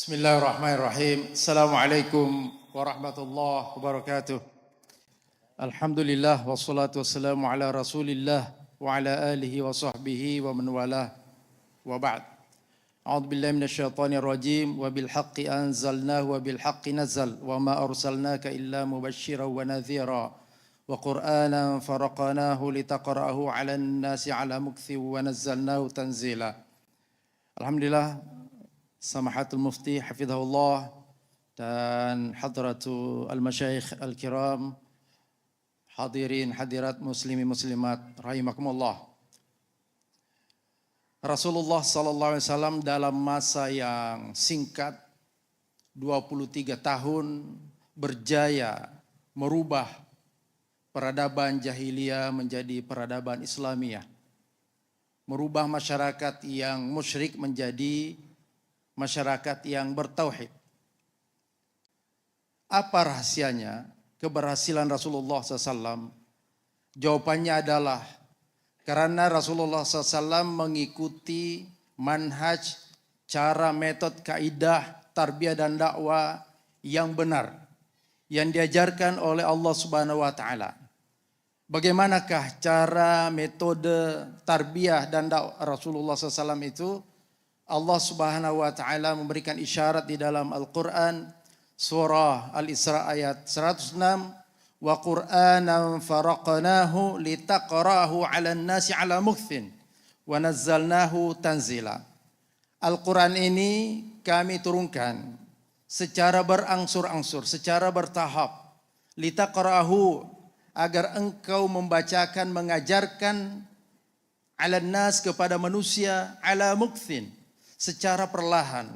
Bismillahirrahmanirrahim. Assalamualaikum warahmatullahi wabarakatuh. Alhamdulillah wassalatu wassalamu ala Rasulillah wa ala alihi wa sahbihi wa man walah. Wa ba'd. A'udzu billahi minasyaitonir rajim wa bil haqqi anzalnahu wa bil haqqi nazal wa ma arsalnaka illa mubasysyiran wa nadhira wa qur'anan faraqnahu litaqra'ahu 'alan nasi 'ala mukthi wa nazzalnahu tanzila. Alhamdulillah, Samahatul Mufti hafizahullah dan hadratu al-masyayikh al-kiram, hadirin hadirat muslimi muslimat rahimakumullah. Rasulullah sallallahu alaihi wasallam dalam masa yang singkat 23 tahun berjaya merubah peradaban jahiliyah menjadi peradaban Islamiyah. Merubah masyarakat yang musyrik menjadi masyarakat yang bertauhid. Apa rahasianya keberhasilan Rasulullah SAW? Jawabannya adalah karena Rasulullah SAW mengikuti manhaj, cara, metode, kaidah, tarbiyah dan dakwah yang benar yang diajarkan oleh Allah Subhanahu wa taala. Bagaimanakah cara, metode, tarbiyah dan dakwah Rasulullah SAW itu? Allah Subhanahu wa taala memberikan isyarat di dalam Al-Qur'an surah Al-Isra ayat 106, wa Qur'anan faraqnahu litaqra'ahu 'alan nasi 'ala mukthin wa nazzalnahu tanzila. Al-Qur'an ini kami turunkan secara berangsur-angsur, secara bertahap, litaqra'ahu, agar engkau membacakan, mengajarkan 'alan nas, kepada manusia, 'ala mukthin, secara perlahan.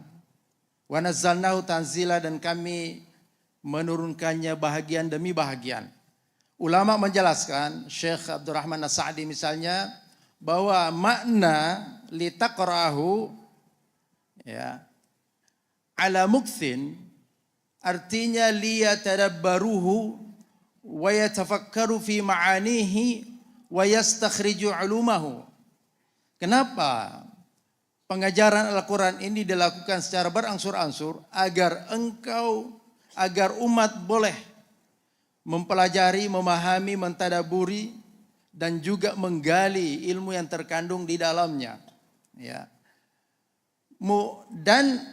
Wa nazzalnahu tanzila, dan kami menurunkannya bahagian demi bahagian. Ulama menjelaskan, Syekh Abdurrahman As-Sa'di misalnya, bahwa makna litaqra'ahu ya ala mukthin artinya liyatadabbaruhu wa yatafakkaru fi ma'anihi wa yastakhriju 'ulumahu. Kenapa pengajaran Al-Quran ini dilakukan secara berangsur-angsur? Agar umat boleh mempelajari, memahami, mentadaburi, dan juga menggali ilmu yang terkandung di dalamnya. Ya. Dan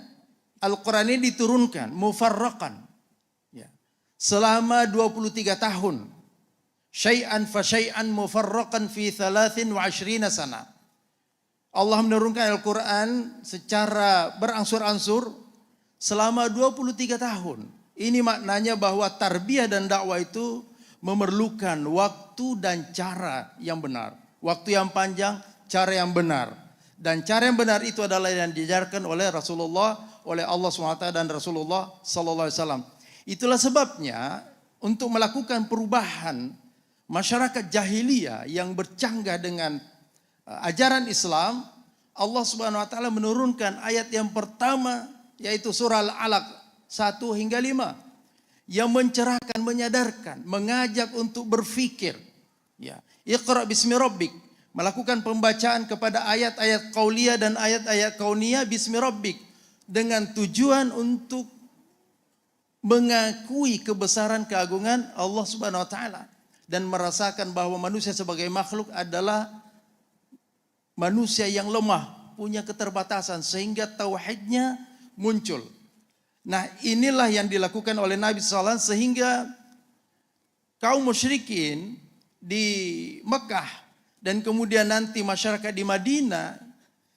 Al-Quran ini diturunkan mufarraqan, ya, selama 23 tahun. Syai'an fa syai'an mufarraqan fi 23 sana. Allah menurunkan Al-Quran secara berangsur-angsur selama 23 tahun. Ini maknanya bahwa tarbiyah dan dakwah itu memerlukan waktu dan cara yang benar. Waktu yang panjang, cara yang benar. Dan cara yang benar itu adalah yang diajarkan oleh Rasulullah, oleh Allah SWT dan Rasulullah SAW. Itulah sebabnya untuk melakukan perubahan masyarakat jahiliyah yang bercanggah dengan ajaran Islam, Allah Subhanahu wa taala menurunkan ayat yang pertama, yaitu surah Al-Alaq 1 hingga 5, yang mencerahkan, menyadarkan, mengajak untuk berfikir. Ya, Iqra bismi rabbik, melakukan pembacaan kepada ayat-ayat qauliyah dan ayat-ayat kauniyah bismi rabbik, dengan tujuan untuk mengakui kebesaran keagungan Allah Subhanahu wa taala dan merasakan bahwa manusia sebagai makhluk adalah manusia yang lemah, punya keterbatasan, sehingga tauhidnya muncul. Nah, inilah yang dilakukan oleh Nabi SAW, sehingga kaum musyrikin di Mekah dan kemudian nanti masyarakat di Madinah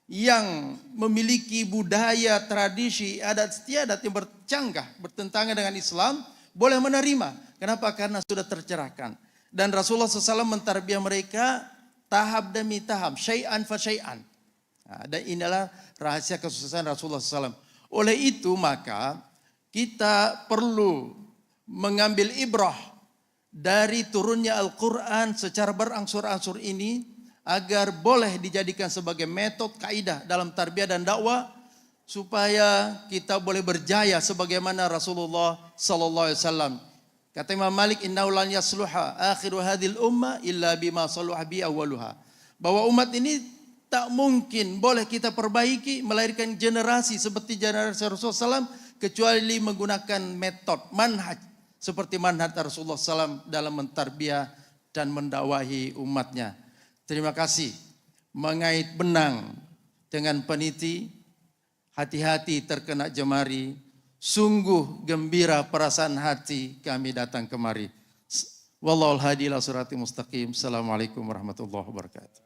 yang memiliki budaya, tradisi, adat istiadat yang bercanggah, bertentangan dengan Islam, boleh menerima. Kenapa? Karena sudah tercerahkan. Dan Rasulullah SAW mentarbiyah mereka tahap demi tahap, syai'an fa syai'an. Nah, dan inilah rahasia kesuksesan Rasulullah SAW. Oleh itu maka kita perlu mengambil ibrah dari turunnya Al-Quran secara berangsur-angsur ini, agar boleh dijadikan sebagai metode kaidah dalam tarbiyah dan dakwah, supaya kita boleh berjaya sebagaimana Rasulullah SAW. Kata Imam Malik, innahu lan yasluha akhiru hadhil umma illa bima saluha bi awwaluha. Bahwa umat ini Tak mungkin boleh kita perbaiki, melahirkan generasi seperti generasi Rasulullah SAW, kecuali menggunakan metode, manhaj. Seperti manhaj Rasulullah SAW dalam mentarbiyah dan mendakwahi umatnya. Terima kasih. Mengait benang dengan peniti, hati-hati terkena jemari, sungguh gembira perasaan hati kami datang kemari. Wallahul hadi ila siratal mustaqim. Assalamualaikum warahmatullahi wabarakatuh.